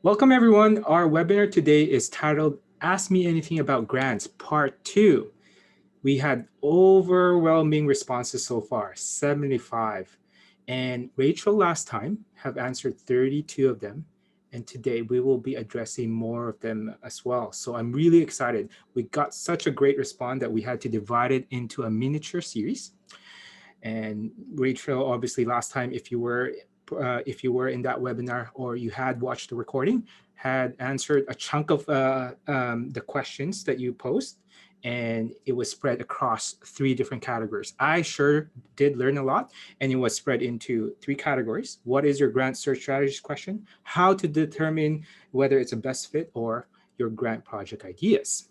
Welcome, everyone. Our webinar today is titled Ask Me Anything About Grants, Part 2. We had overwhelming responses so far, 75. And Rachel last time have answered 32 of them. And today we will be addressing more of them as well. So I'm really excited. We got such a great response that we had to divide it into a miniature series. And Rachel, obviously, last time, if you were in that webinar or you had watched the recording, had answered a chunk of the questions that you posed, and it was spread across 3 different categories. I sure did learn a lot, and it was spread into 3 categories. What is your grant search strategies question? How to determine whether it's a best fit, or your grant project ideas.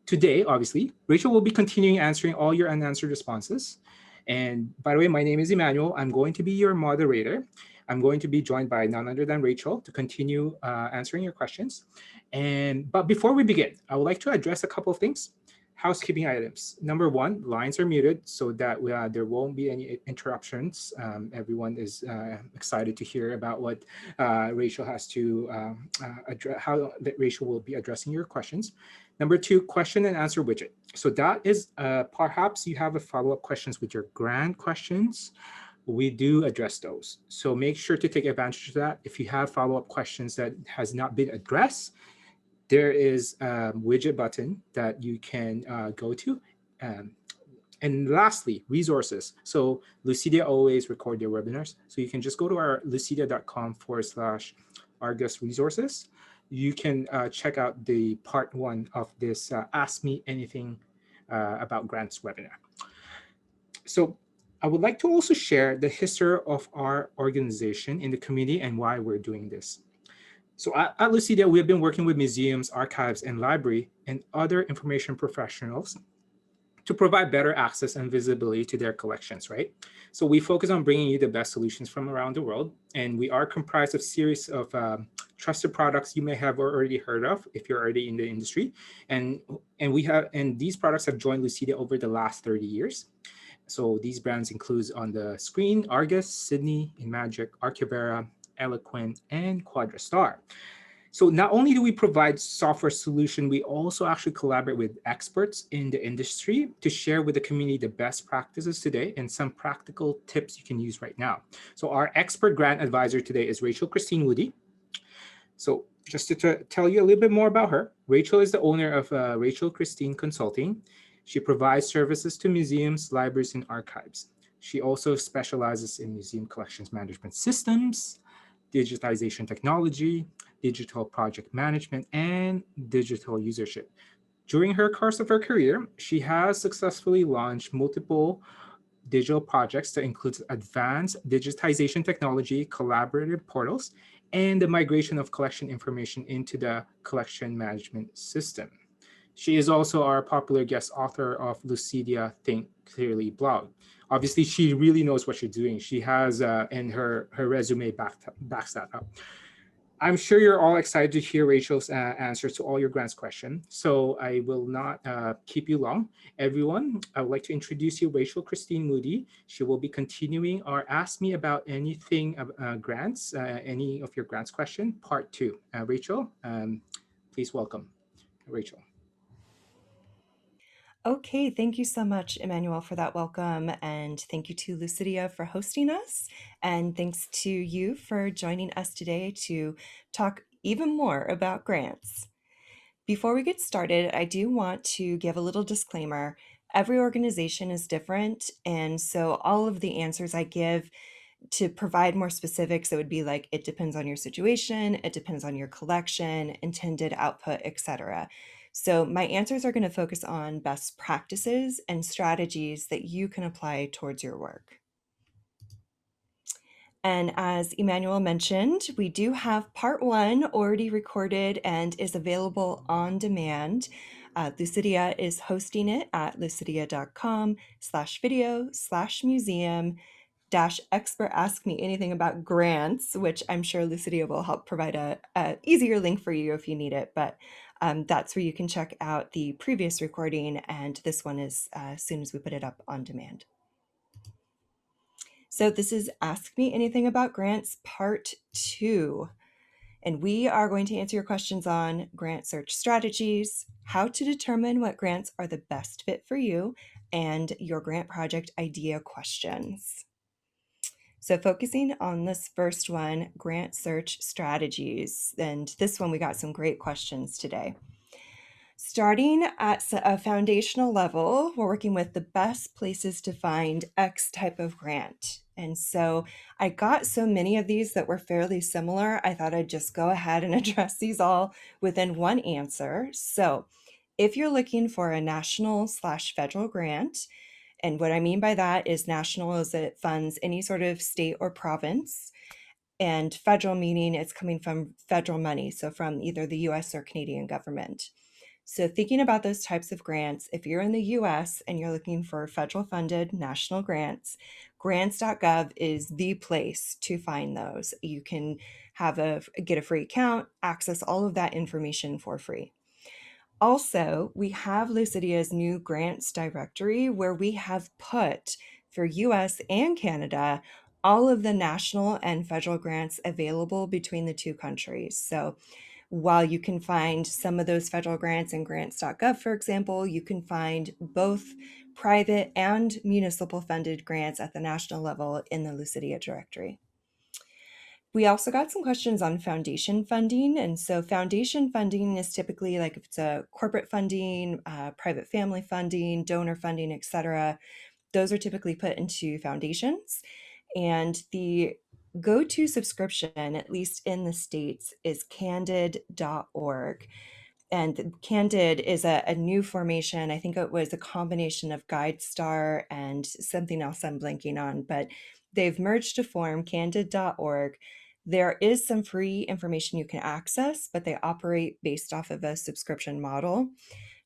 Today, obviously, Rachel will be continuing answering all your unanswered responses. And by the way, my name is Emmanuel. I'm going to be your moderator. I'm going to be joined by none other than Rachel to continue answering your questions. But before we begin, I would like to address a couple of things. Housekeeping items. Number 1, lines are muted so that there won't be any interruptions. Everyone is excited to hear about what Rachel has to address, how Rachel will be addressing your questions. Number 2, question and answer widget. So that is perhaps you have a follow-up questions with your grant questions. We do address those. So make sure to take advantage of that. If you have follow-up questions that has not been addressed, there is a widget button that you can go to. And lastly, resources. So Lucidea always record their webinars. So you can just go to our lucidea.com/Argus resources. You can check out the part 1 of this Ask Me Anything About Grants webinar. So I would like to also share the history of our organization in the community and why we're doing this. So at Lucidea, we have been working with museums, archives, and library and other information professionals to provide better access and visibility to their collections, right? So we focus on bringing you the best solutions from around the world, and we are comprised of series of trusted products you may have already heard of if you're already in the industry, and these products have joined Lucidea over the last 30 years. So these brands include on the screen Argus, Sydney, Imagic, Archivera, Eloquent, and QuadraStar. So not only do we provide software solution, we also actually collaborate with experts in the industry to share with the community the best practices today and some practical tips you can use right now. So our expert grant advisor today is Rachael Cristine Woody. So just to tell you a little bit more about her, Rachel is the owner of Rachael Cristine Consulting. She provides services to museums, libraries, and archives. She also specializes in museum collections management systems, digitization technology, digital project management, and digital usership. During her course of her career, she has successfully launched multiple digital projects that includes advanced digitization technology, collaborative portals, and the migration of collection information into the collection management system. She is also our popular guest author of Lucidea Think Clearly blog. Obviously, she really knows what she's doing. She has, and her resume backs that up. I'm sure you're all excited to hear Rachel's answers to all your grants questions. So I will not keep you long. Everyone, I would like to introduce you Rachael Cristine Woody. She will be continuing our Ask Me About Anything grants, any of your grants question, part 2. Rachel, please welcome Rachel. Okay, thank you so much, Emmanuel, for that welcome. And thank you to Lucidea for hosting us. And thanks to you for joining us today to talk even more about grants. Before we get started, I do want to give a little disclaimer. Every organization is different. And so all of the answers I give to provide more specifics, it would be like, it depends on your situation, it depends on your collection, intended output, etc. So my answers are going to focus on best practices and strategies that you can apply towards your work. And as Emmanuel mentioned, we do have part 1 already recorded and is available on demand. Lucidea is hosting it at lucidea.com/video/museum expert ask me anything about grants, which I'm sure Lucidea will help provide a easier link for you if you need it. But that's where you can check out the previous recording, and this one is as soon as we put it up on demand. So this is Ask Me Anything About Grants Part 2. And we are going to answer your questions on grant search strategies, how to determine what grants are the best fit for you, and your grant project idea questions. So focusing on this first one, grant search strategies, and this one we got some great questions today. Starting at a foundational level, we're working with the best places to find X type of grant. And so I got so many of these that were fairly similar, I thought I'd just go ahead and address these all within one answer. So if you're looking for a national/federal grant, and what I mean by that is national is that it funds any sort of state or province, and federal meaning it's coming from federal money, so from either the US or Canadian government. So thinking about those types of grants, if you're in the US and you're looking for federal funded national grants, grants.gov is the place to find those. You can get a free account, access all of that information for free. Also, we have Lucidea's new grants directory where we have put for US and Canada all of the national and federal grants available between the two countries. So while you can find some of those federal grants in grants.gov, for example, you can find both private and municipal funded grants at the national level in the Lucidea directory. We also got some questions on foundation funding. And so foundation funding is typically like if it's a corporate funding, private family funding, donor funding, et cetera. Those are typically put into foundations. And the go-to subscription, at least in the States, is candid.org. And Candid is a new formation. I think it was a combination of GuideStar and something else I'm blanking on, but they've merged to form candid.org. There is some free information you can access, but they operate based off of a subscription model.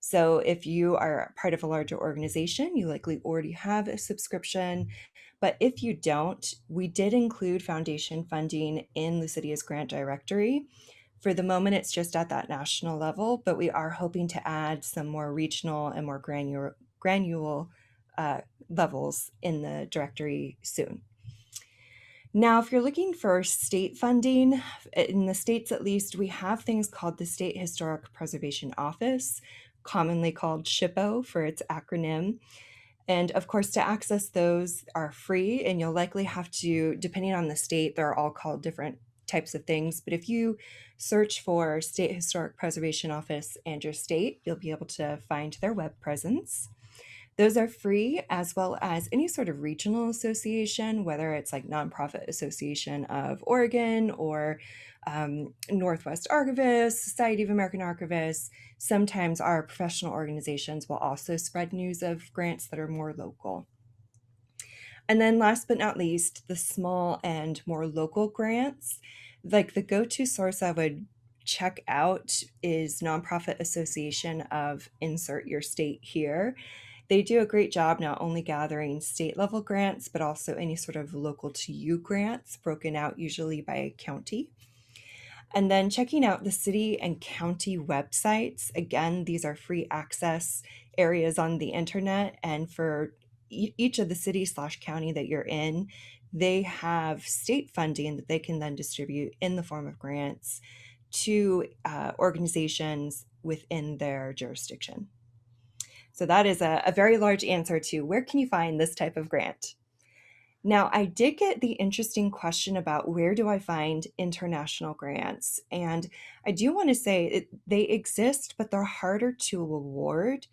So if you are part of a larger organization, you likely already have a subscription. But if you don't, we did include foundation funding in Lucidea's grant directory. For the moment, it's just at that national level, but we are hoping to add some more regional and more granular levels in the directory soon. Now, if you're looking for state funding, in the States at least, we have things called the State Historic Preservation Office, commonly called SHPO for its acronym. And of course, to access those are free, and you'll likely have to, depending on the state, they're all called different types of things. But if you search for State Historic Preservation Office and your state, you'll be able to find their web presence. Those are free, as well as any sort of regional association, whether it's like Nonprofit Association of Oregon or Northwest Archivists, Society of American Archivists. Sometimes our professional organizations will also spread news of grants that are more local. And then last but not least, the small and more local grants. Like the go-to source I would check out is Nonprofit Association of Insert Your State Here. They do a great job not only gathering state level grants, but also any sort of local to you grants broken out usually by county. And then checking out the city and county websites. Again, these are free access areas on the internet. And for each of the city/county that you're in, they have state funding that they can then distribute in the form of grants to organizations within their jurisdiction. So that is a very large answer to where can you find this type of grant? Now, I did get the interesting question about where do I find international grants? And I do want to say they exist, but they're harder to award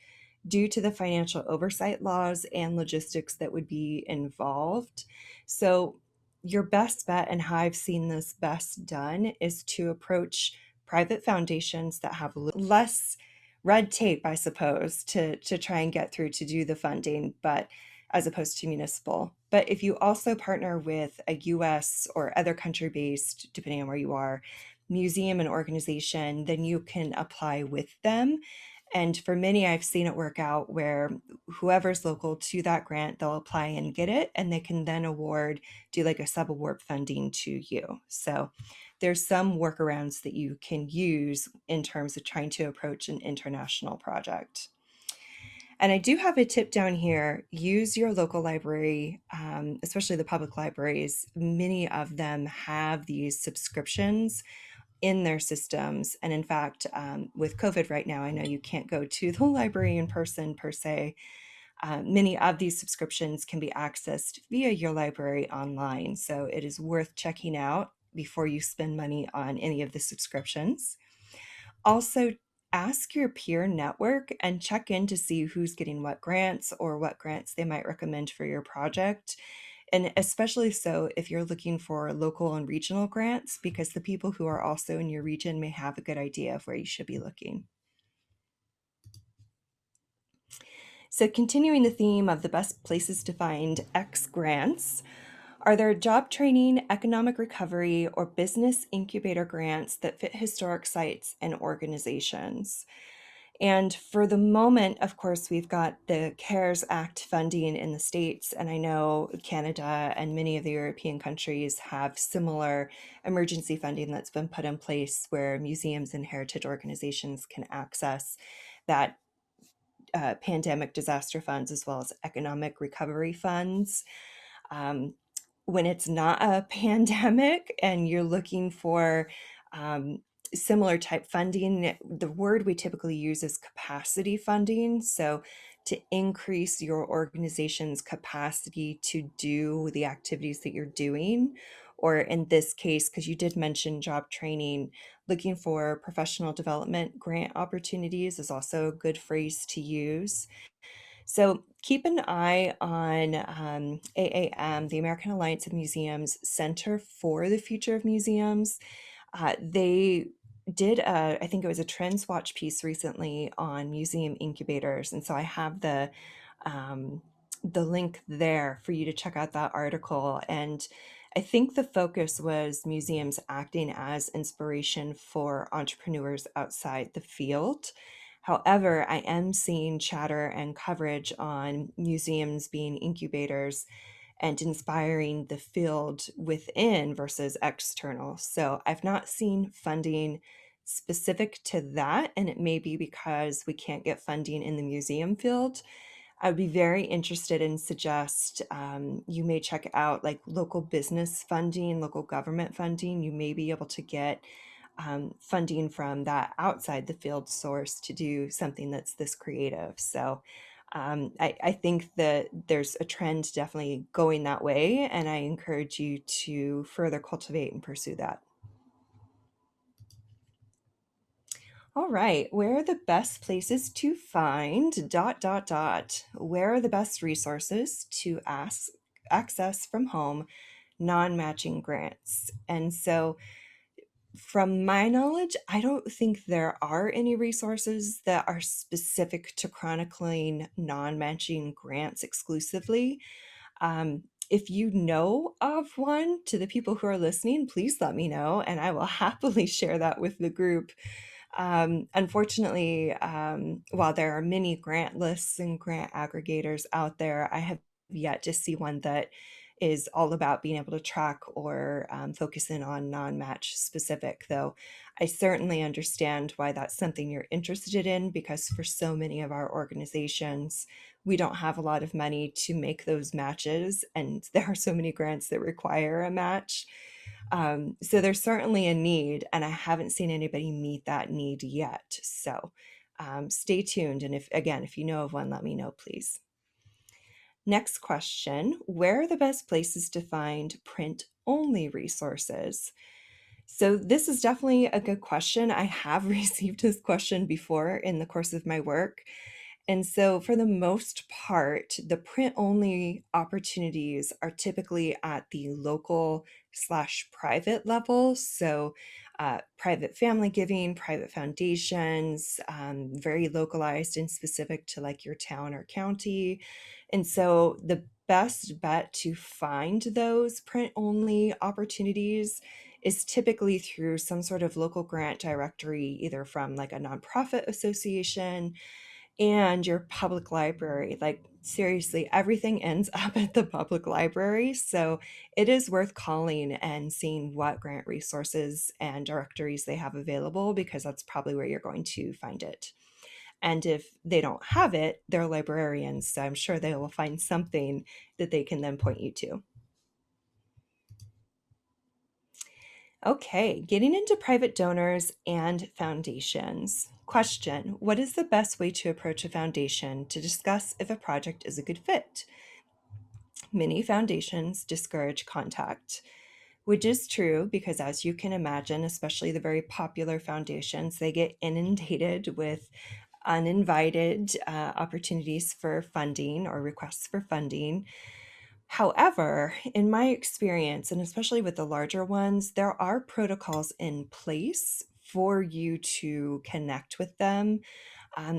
due to the financial oversight laws and logistics that would be involved. So your best bet, and how I've seen this best done, is to approach private foundations that have less red tape, I suppose, to try and get through to do the funding, but as opposed to municipal. But if you also partner with a US or other country-based, depending on where you are, museum and organization, then you can apply with them. And for many, I've seen it work out where whoever's local to that grant, they'll apply and get it, and they can then do like a sub-award funding to you. So there's some workarounds that you can use in terms of trying to approach an international project. And I do have a tip down here. Use your local library, especially the public libraries. Many of them have these subscriptions in their systems. And in fact, with COVID right now, I know you can't go to the library in person per se. Many of these subscriptions can be accessed via your library online. So it is worth checking out before you spend money on any of the subscriptions. Also, ask your peer network and check in to see who's getting what grants or what grants they might recommend for your project. And especially so if you're looking for local and regional grants, because the people who are also in your region may have a good idea of where you should be looking. So, continuing the theme of the best places to find X grants, are there job training, economic recovery, or business incubator grants that fit historic sites and organizations? And for the moment, of course, we've got the CARES Act funding in the States, and I know Canada and many of the European countries have similar emergency funding that's been put in place where museums and heritage organizations can access that pandemic disaster funds as well as economic recovery funds. Um, when it's not a pandemic and you're looking for um, similar type funding, the word we typically use is capacity funding. So to increase your organization's capacity to do the activities that you're doing, or in this case, because you did mention job training, looking for professional development grant opportunities is also a good phrase to use. So keep an eye on AAM, the American Alliance of Museums Center for the Future of Museums. They did I think it was a Trends Watch piece recently on museum incubators, and so I have um, the link there for you to check out that article. And I think the focus was museums acting as inspiration for entrepreneurs outside the field. However, I am seeing chatter and coverage on museums being incubators and inspiring the field within versus external. So I've not seen funding specific to that, and it may be because we can't get funding in the museum field. I would be very interested and suggest you may check out like local business funding, local government funding. You may be able to get funding from that outside the field source to do something that's this creative. So I think that there's a trend definitely going that way, and I encourage you to further cultivate and pursue that. All right, where are the best places to find dot dot dot? Where are the best resources to access from home non-matching grants? And so from my knowledge, I don't think there are any resources that are specific to chronicling non-matching grants exclusively. If you know of one, to the people who are listening, please let me know, and I will happily share that with the group. Unfortunately, while there are many grant lists and grant aggregators out there, I have yet to see one that is all about being able to track or focus in on non-match specific, though I certainly understand why that's something you're interested in, because for so many of our organizations, we don't have a lot of money to make those matches, and there are so many grants that require a match. So there's certainly a need, and I haven't seen anybody meet that need yet. So stay tuned. And if you know of one, let me know, please. Next question, where are the best places to find print-only resources? So this is definitely a good question. I have received this question before in the course of my work. And so, for the most part, the print only opportunities are typically at the local slash private level. So, private family giving, private foundations, very localized and specific to like your town or county. And so, the best bet to find those print only opportunities is typically through some sort of local grant directory, either from like a nonprofit association and your public library. Like, seriously, everything ends up at the public library. So it is worth calling and seeing what grant resources and directories they have available, because that's probably where you're going to find it. And if they don't have it, they're librarians. So I'm sure they will find something that they can then point you to. Okay, getting into private donors and foundations. Question: what is the best way to approach a foundation to discuss if a project is a good fit? Many foundations discourage contact, which is true because, as you can imagine, especially the very popular foundations, they get inundated with uninvited opportunities for funding or requests for funding. However, in my experience, and especially with the larger ones, there are protocols in place for you to connect with them.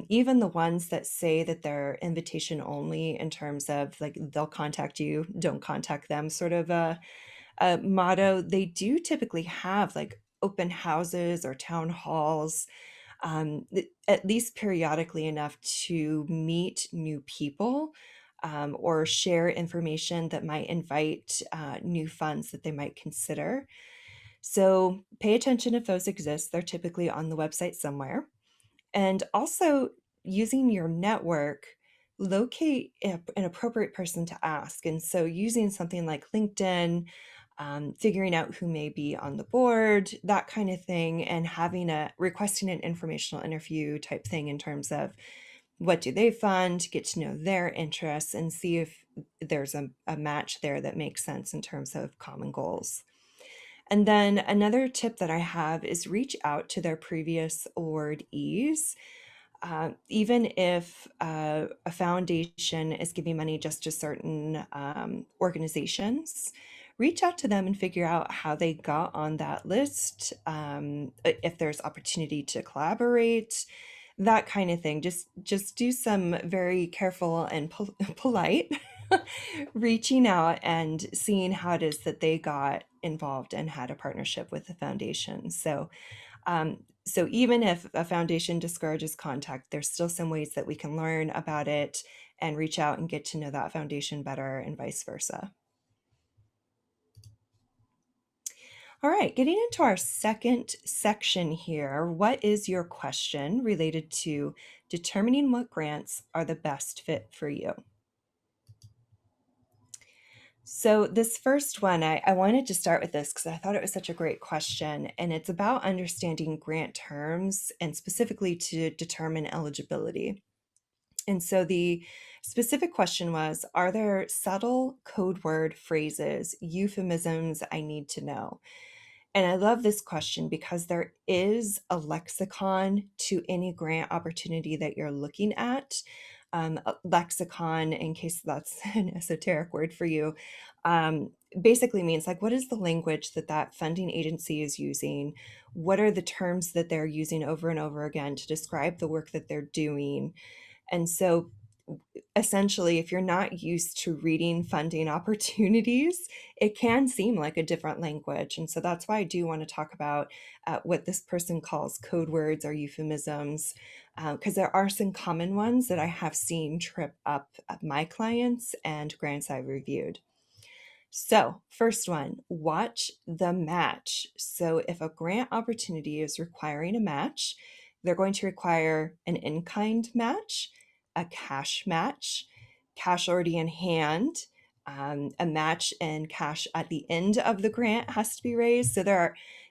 Even the ones that say that they're invitation only, in terms of like they'll contact you, don't contact them, sort of a motto, they do typically have like open houses or town halls, at least periodically enough to meet new people, or share information that might invite new funds that they might consider. So pay attention if those exist. They're typically on the website somewhere. And also, using your network, locate an appropriate person to ask. And so using something like LinkedIn, figuring out who may be on the board, that kind of thing, and having requesting an informational interview type thing in terms of what do they fund, get to know their interests, and see if there's a match there that makes sense in terms of common goals. And then another tip that I have is reach out to their previous awardees. Even if a foundation is giving money just to certain organizations, reach out to them and figure out how they got on that list, if there's opportunity to collaborate, that kind of thing. Just do some very careful and polite reaching out and seeing how it is that they got involved and had a partnership with the foundation. So even if a foundation discourages contact, there's still some ways that we can learn about it and reach out and get to know that foundation better, and vice versa. All right, getting into our second section here. What is your question related to determining what grants are the best fit for you? So this first one, I wanted to start with this because I thought it was such a great question, and it's about understanding grant terms and specifically to determine eligibility. And so the specific question was, are there subtle code word phrases, euphemisms I need to know? And I love this question because there is a lexicon to any grant opportunity that you're looking at. A lexicon, in case that's an esoteric word for you, basically means like, what is the language that that funding agency is using? What are the terms that they're using over and over again to describe the work that they're doing? And so essentially, if you're not used to reading funding opportunities, it can seem like a different language. And so that's why I do want to talk about what this person calls code words or euphemisms, because there are some common ones that I have seen trip up my clients and grants I've reviewed. So, first one, watch the match. So, if a grant opportunity is requiring a match, they're going to require an in kind match, a cash match, cash already in hand, a match and cash at the end of the grant has to be raised. So,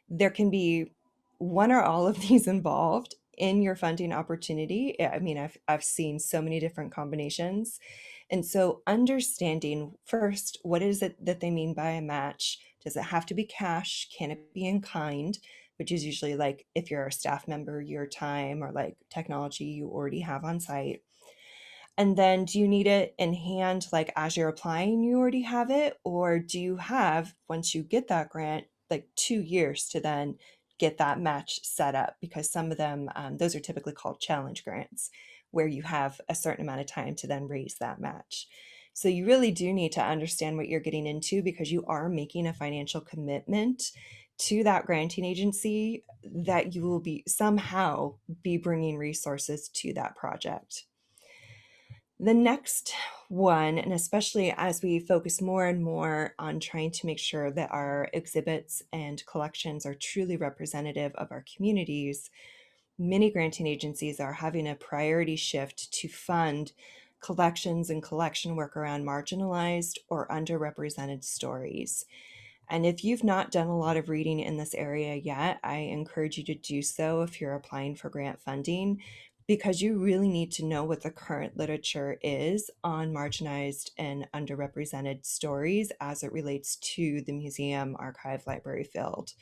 there can be one or all of these involved in your funding opportunity. I mean, I've seen so many different combinations. And so understanding first, what is it that they mean by a match? Does it have to be cash? Can it be in kind? Which is usually like if you're a staff member, your time or like technology you already have on site. And then do you need it in hand, like as you're applying, you already have it? Or do you have, once you get that grant, like 2 years to then get that match set up? Because some of them, those are typically called challenge grants, where you have a certain amount of time to then raise that match. So you really do need to understand what you're getting into, because you are making a financial commitment to that granting agency that you will be somehow be bringing resources to that project. The next one, and especially as we focus more and more on trying to make sure that our exhibits and collections are truly representative of our communities, many granting agencies are having a priority shift to fund collections and collection work around marginalized or underrepresented stories. And if you've not done a lot of reading in this area yet, I encourage you to do so if you're applying for grant funding, because you really need to know what the current literature is on marginalized and underrepresented stories as it relates to the museum, archive, library field,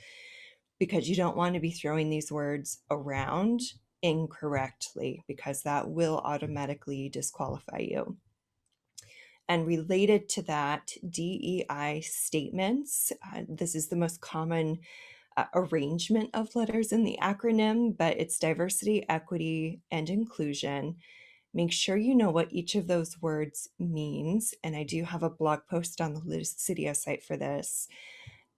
because you don't want to be throwing these words around incorrectly, because that will automatically disqualify you. And related to that, DEI statements. This is the most common arrangement of letters in the acronym, but it's diversity, equity, and inclusion. Make sure you know what each of those words means. And I do have a blog post on the Lucidea site for this.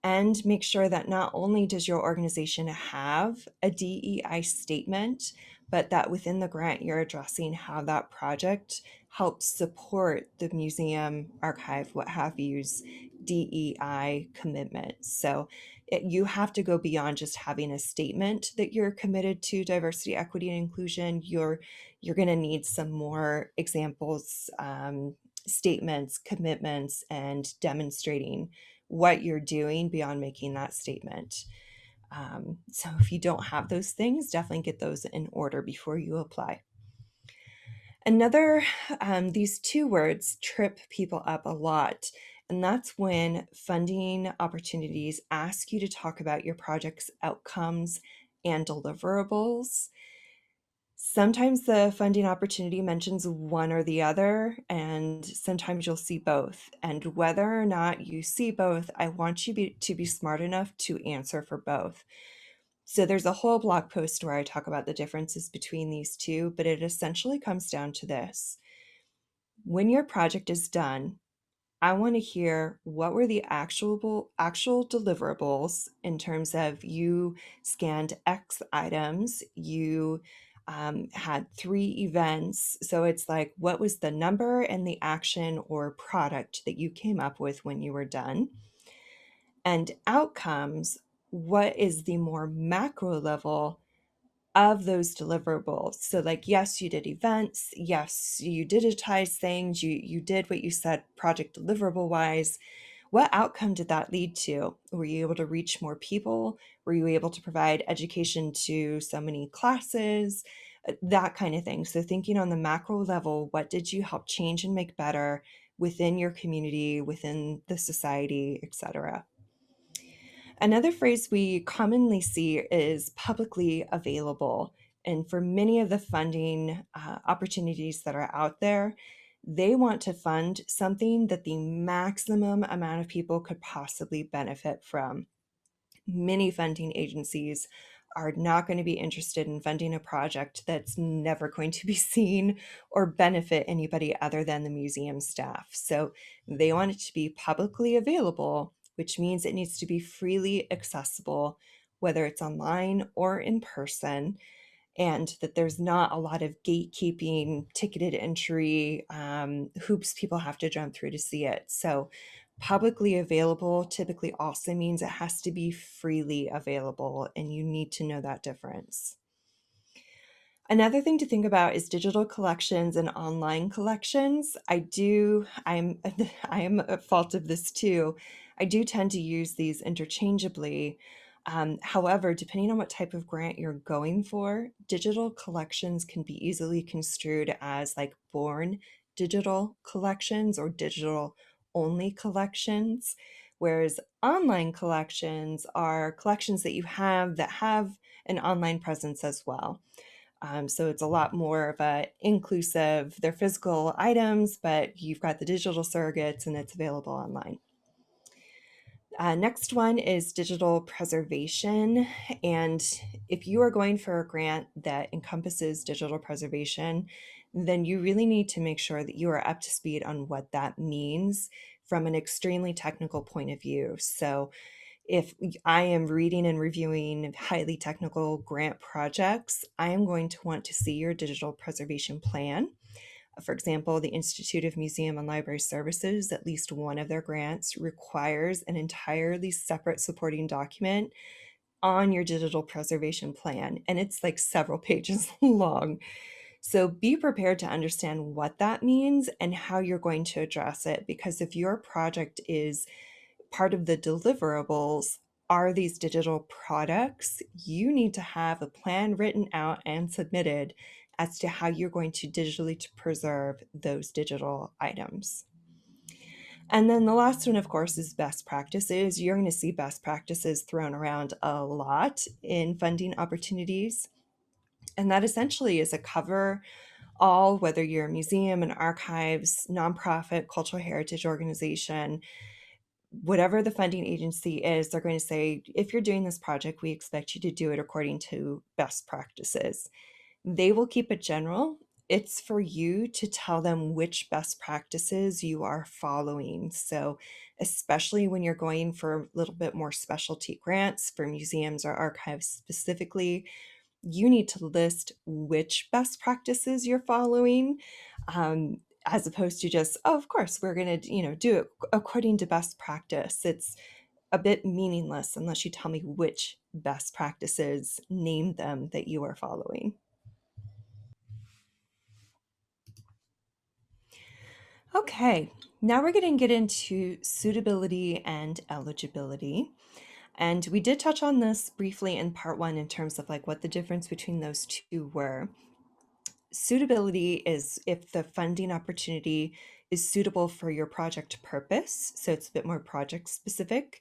And make sure that not only does your organization have a DEI statement, but that within the grant you're addressing how that project helps support the museum, archive, what have you's DEI commitment. So you have to go beyond just having a statement that you're committed to diversity, equity, and inclusion. You're going to need some more examples, statements, commitments, and demonstrating what you're doing beyond making that statement. So if you don't have those things, definitely get those in order before you apply. These two words trip people up a lot. And that's when funding opportunities ask you to talk about your project's outcomes and deliverables. Sometimes the funding opportunity mentions one or the other, and sometimes you'll see both. And whether or not you see both, I want you to be smart enough to answer for both. So there's a whole blog post where I talk about the differences between these two, but it essentially comes down to this. When your project is done, I want to hear what were the actual deliverables in terms of you scanned X items, you had 3 events. So it's like, what was the number and the action or product that you came up with when you were done? And outcomes, what is the more macro level of those deliverables? So like, yes, you did events, yes, you digitized things, you did what you said project deliverable wise. What outcome did that lead to? Were you able to reach more people? Were you able to provide education to so many classes? That kind of thing. So thinking on the macro level, what did you help change and make better within your community, within the society, etc. Another phrase we commonly see is publicly available. And for many of the funding opportunities that are out there, they want to fund something that the maximum amount of people could possibly benefit from. Many funding agencies are not going to be interested in funding a project that's never going to be seen or benefit anybody other than the museum staff. So they want it to be publicly available, which means it needs to be freely accessible, whether it's online or in person, and that there's not a lot of gatekeeping, ticketed entry, hoops people have to jump through to see it. So publicly available typically also means it has to be freely available, and you need to know that difference. Another thing to think about is digital collections and online collections. I'm at fault of this too. I do tend to use these interchangeably. However, depending on what type of grant you're going for, digital collections can be easily construed as like born digital collections or digital only collections, whereas online collections are collections that you have that have an online presence as well. So it's a lot more of a inclusive, they're physical items, but you've got the digital surrogates and it's available online. Next one is digital preservation. And if you are going for a grant that encompasses digital preservation, then you really need to make sure that you are up to speed on what that means from an extremely technical point of view. So if I am reading and reviewing highly technical grant projects, I am going to want to see your digital preservation plan. For example, the Institute of Museum and Library Services, at least one of their grants requires an entirely separate supporting document on your digital preservation plan, and it's like several pages long. So be prepared to understand what that means and how you're going to address it, because if your project is part of the deliverables are these digital products. You need to have a plan written out and submitted as to how you're going to digitally to preserve those digital items. And then the last one, of course, is best practices. You're going to see best practices thrown around a lot in funding opportunities. And that essentially is a cover all, whether you're a museum, an archives, nonprofit, cultural heritage organization, whatever the funding agency is, they're going to say, if you're doing this project, we expect you to do it according to best practices. They will keep it general. It's for you to tell them which best practices you are following. So, especially when you're going for a little bit more specialty grants for museums or archives specifically, you need to list which best practices you're following, as opposed to just, oh, of course, we're going to, do it according to best practice. It's a bit meaningless unless you tell me which best practices, name them, that you are following. Okay, now we're going to get into suitability and eligibility. And we did touch on this briefly in part one in terms of like what the difference between those two were. Suitability is if the funding opportunity is suitable for your project purpose, so it's a bit more project specific.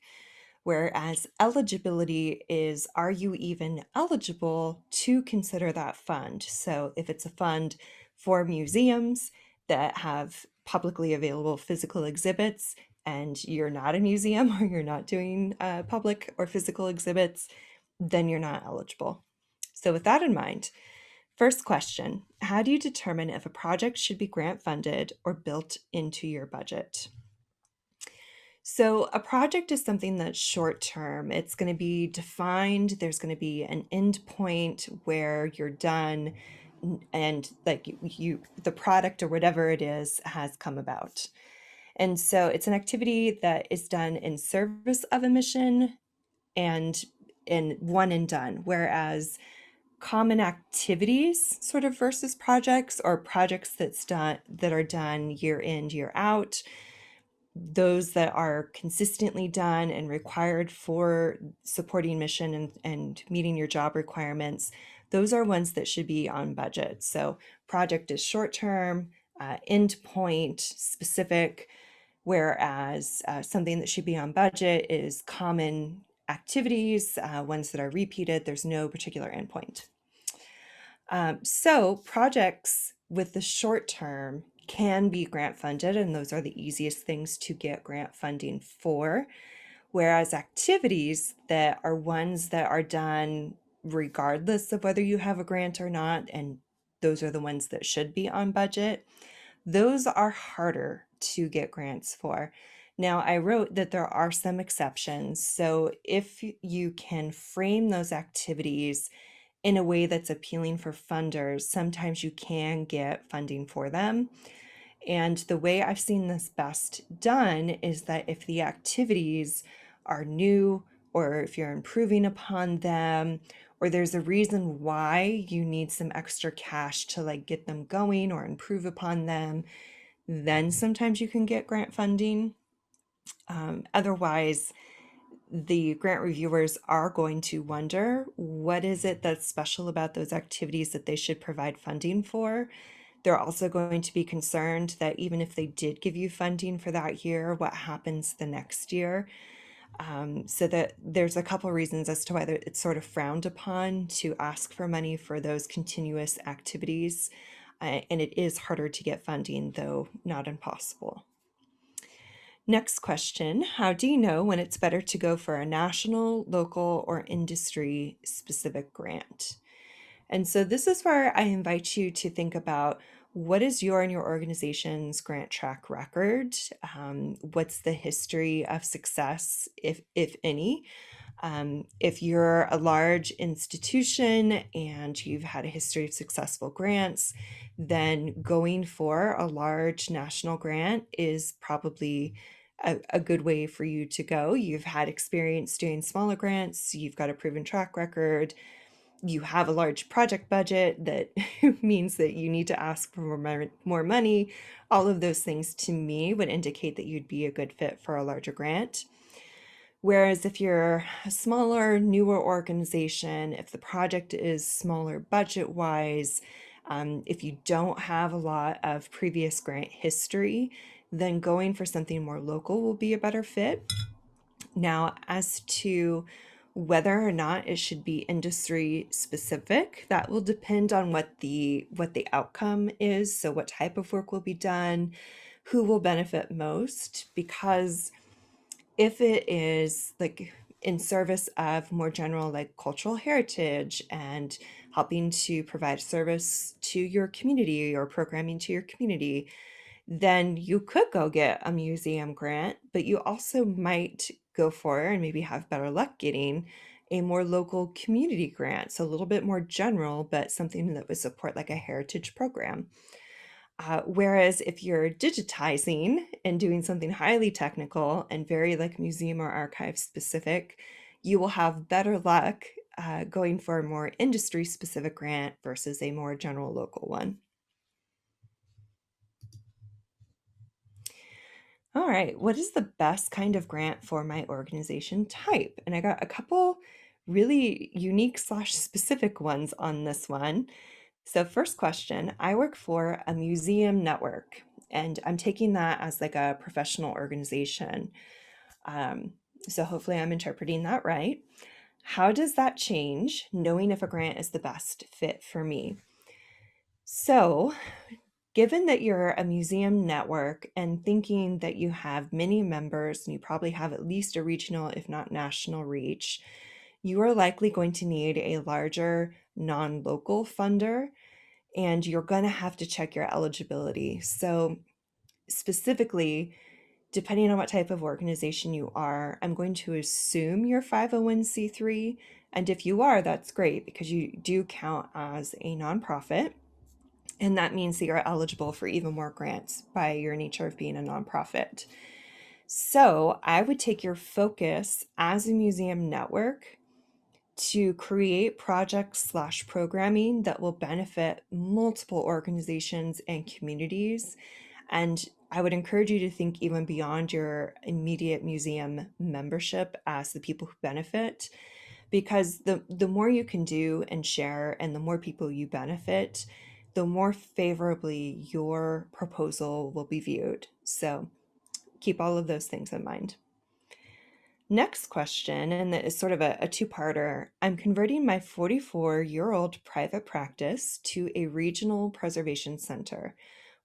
Whereas eligibility is, are you even eligible to consider that fund? So if it's a fund for museums that have publicly available physical exhibits and you're not a museum or you're not doing public or physical exhibits, then you're not eligible. So with that in mind, first question, how do you determine if a project should be grant funded or built into your budget? So, a project is something that's short term. It's going to be defined. There's going to be an end point where you're done, and like the product or whatever it is has come about. And so, it's an activity that is done in service of a mission and in one and done. Whereas common activities, sort of versus projects, or projects that are done year in, year out, those that are consistently done and required for supporting mission and meeting your job requirements, those are ones that should be on budget. So project is short term, end point specific, whereas something that should be on budget is common activities, ones that are repeated. There's no particular endpoint. So projects with the short term can be grant funded, and those are the easiest things to get grant funding for. Whereas activities that are ones that are done regardless of whether you have a grant or not, and those are the ones that should be on budget, those are harder to get grants for. Now, I wrote that there are some exceptions. So if you can frame those activities in a way that's appealing for funders, sometimes you can get funding for them. And the way I've seen this best done is that if the activities are new, or if you're improving upon them, or there's a reason why you need some extra cash to like get them going or improve upon them, then sometimes you can get grant funding. Otherwise, the grant reviewers are going to wonder, what is it that's special about those activities that they should provide funding for? They're also going to be concerned that even if they did give you funding for that year, what happens the next year? So that there's a couple reasons as to whether it's sort of frowned upon to ask for money for those continuous activities. And it is harder to get funding, though not impossible. Next question, how do you know when it's better to go for a national, local, or industry specific grant? And so this is where I invite you to think about, what is your and your organization's grant track record? What's the history of success, if any? If you're a large institution and you've had a history of successful grants, then going for a large national grant is probably a good way for you to go. You've had experience doing smaller grants, you've got a proven track record, you have a large project budget that means that you need to ask for more money. All of those things to me would indicate that you'd be a good fit for a larger grant. Whereas if you're a smaller, newer organization, if the project is smaller budget-wise, if you don't have a lot of previous grant history, then going for something more local will be a better fit. Now, as to whether or not it should be industry specific, that will depend on what the outcome is. So what type of work will be done, who will benefit most, because if it is like in service of more general like cultural heritage and helping to provide service to your community or programming to your community, then you could go get a museum grant, but you also might go for and maybe have better luck getting a more local community grant. So a little bit more general, but something that would support like a heritage program. Whereas if you're digitizing and doing something highly technical and very like museum or archive specific, you will have better luck going for a more industry specific grant versus a more general local one. All right, what is the best kind of grant for my organization type? And I got a couple really unique slash specific ones on this one. So first question, I work for a museum network, and I'm taking that as like a professional organization. Um, so hopefully I'm interpreting that right. How does that change knowing if a grant is the best fit for me? So given that you're a museum network and thinking that you have many members and you probably have at least a regional, if not national reach, you are likely going to need a larger non-local funder, and you're going to have to check your eligibility. So specifically, depending on what type of organization you are, I'm going to assume you're 501c3. And if you are, that's great because you do count as a nonprofit. And that means that you're eligible for even more grants by your nature of being a nonprofit. So I would take your focus as a museum network to create projects slash programming that will benefit multiple organizations and communities. And I would encourage you to think even beyond your immediate museum membership as the people who benefit, because the more you can do and share and the more people you benefit, the more favorably your proposal will be viewed. So keep all of those things in mind. Next question, and that is sort of a two-parter. I'm converting my 44-year-old private practice to a regional preservation center.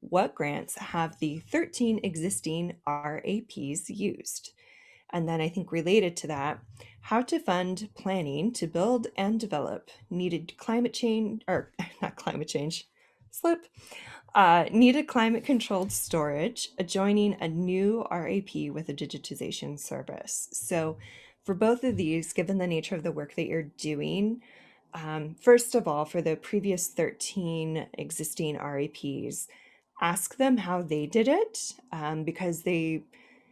What grants have the 13 existing RAPs used? And then I think related to that, how to fund planning to build and develop needed climate change, or not climate change, slip, needed climate controlled storage, adjoining a new RAP with a digitization service. So for both of these, given the nature of the work that you're doing, first of all, for the previous 13 existing RAPs, ask them how they did it, because they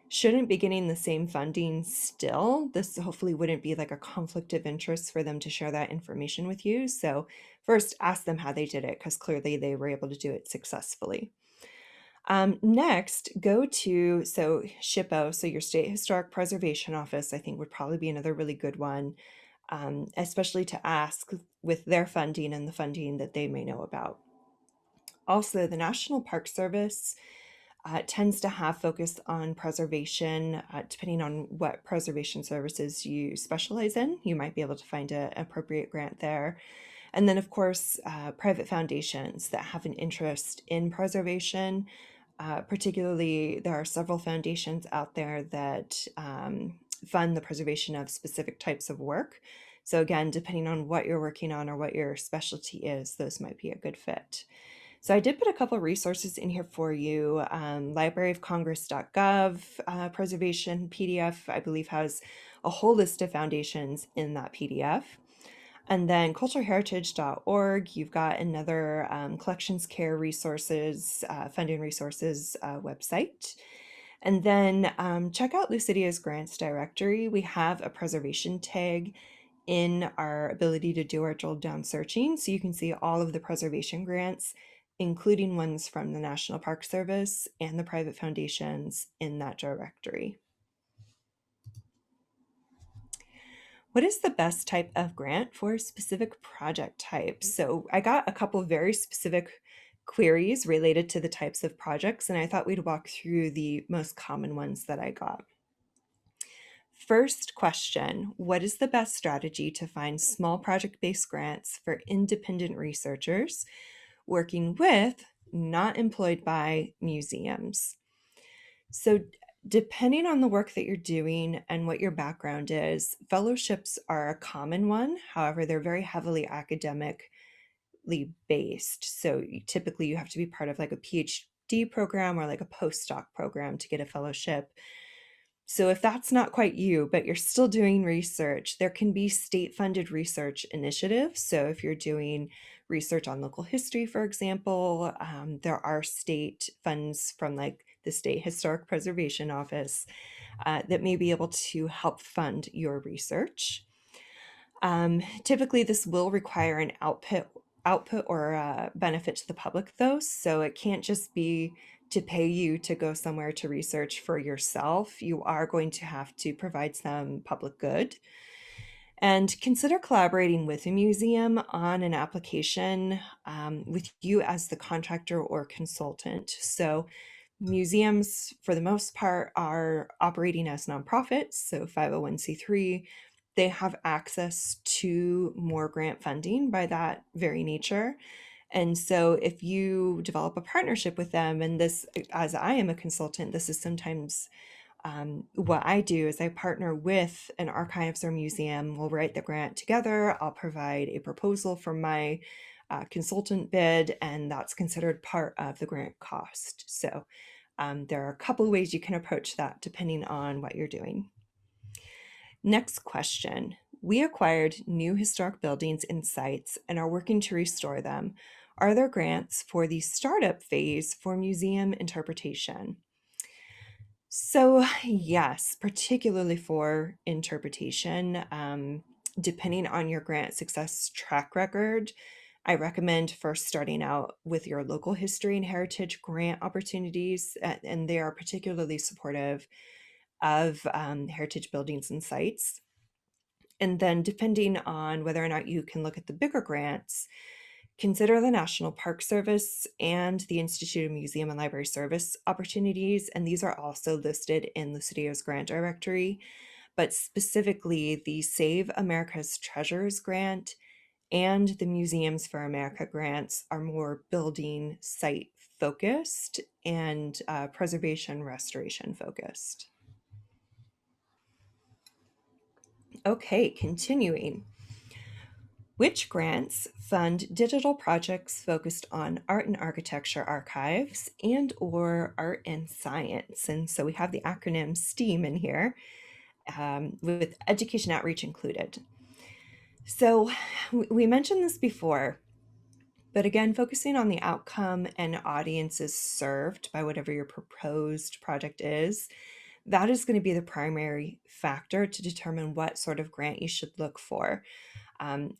shouldn't be getting the same funding still. This hopefully wouldn't be like a conflict of interest for them to share that information with you. So first ask them how they did it, because clearly they were able to do it successfully. Next, go to, so SHPO, so your State Historic Preservation Office, I think would probably be another really good one, especially to ask with their funding and the funding that they may know about. Also, the National Park Service tends to have focus on preservation. Depending on what preservation services you specialize in, you might be able to find an appropriate grant there. And then, of course, private foundations that have an interest in preservation. Particularly, there are several foundations out there that fund the preservation of specific types of work. So again, depending on what you're working on or what your specialty is, those might be a good fit. So I did put a couple resources in here for you. libraryofcongress.gov preservation PDF, I believe, has a whole list of foundations in that PDF. And then culturalheritage.org, you've got another collections care resources, funding resources website. And then check out Lucidea's grants directory. We have a preservation tag in our ability to do our drill down searching. So you can see all of the preservation grants, including ones from the National Park Service and the private foundations in that directory. What is the best type of grant for a specific project type? So I got a couple of very specific queries related to the types of projects, and I thought we'd walk through the most common ones that I got. First question, what is the best strategy to find small project-based grants for independent researchers working with, not employed by, museums? So, depending on the work that you're doing and what your background is, fellowships are a common one. However, they're very heavily academically based. So, typically, you have to be part of like a PhD program or like a postdoc program to get a fellowship. So, if that's not quite you, but you're still doing research, there can be state funded research initiatives. So, if you're doing research on local history, for example, there are state funds from like the State Historic Preservation Office that may be able to help fund your research. Typically, this will require an output or benefit to the public, though. So it can't just be to pay you to go somewhere to research for yourself. You are going to have to provide some public good. And consider collaborating with a museum on an application with you as the contractor or consultant. So museums, for the most part, are operating as nonprofits, so 501c3. They have access to more grant funding by that very nature. And so if you develop a partnership with them, and this, as I am a consultant, this is sometimes what I do is I partner with an archives or museum. We'll write the grant together. I'll provide a proposal for my consultant bid, and that's considered part of the grant cost. So there are a couple of ways you can approach that depending on what you're doing. Next question. We acquired new historic buildings and sites and are working to restore them. Are there grants for the startup phase for museum interpretation? So, yes, particularly for interpretation, depending on your grant success track record, I recommend first starting out with your local history and heritage grant opportunities, and they are particularly supportive of heritage buildings and sites. And then, depending on whether or not you can look at the bigger grants, consider the National Park Service and the Institute of Museum and Library Service opportunities, and these are also listed in Lucidea's grant directory, but specifically the Save America's Treasures grant and the Museums for America grants are more building site focused and preservation restoration focused. Okay, continuing. Which grants fund digital projects focused on art and architecture archives and or art and science? And so we have the acronym STEAM in here with education outreach included. So we mentioned this before, but again, focusing on the outcome and audiences served by whatever your proposed project is, that is going to be the primary factor to determine what sort of grant you should look for.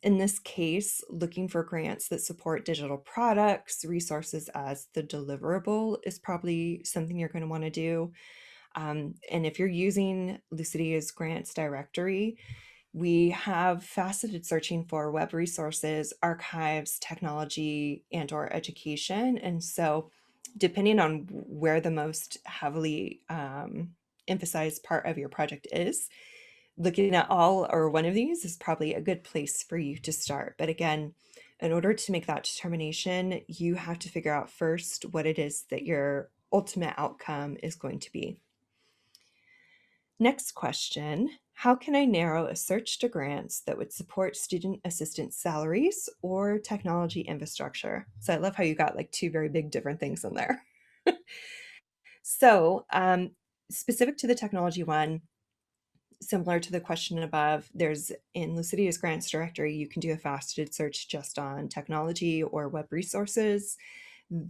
In this case, looking for grants that support digital products, resources as the deliverable is probably something you're going to want to do. And if you're using Lucidea's grants directory, we have faceted searching for web resources, archives, technology, and or education. And so depending on where the most heavily emphasized part of your project is, looking at all or one of these is probably a good place for you to start. But again, in order to make that determination, you have to figure out first what it is that your ultimate outcome is going to be. Next question, how can I narrow a search to grants that would support student assistant salaries or technology infrastructure? So I love how you got like two very big different things in there. So specific to the technology one, similar to the question above, there's in Lucidea's grants directory, you can do a faceted search just on technology or web resources.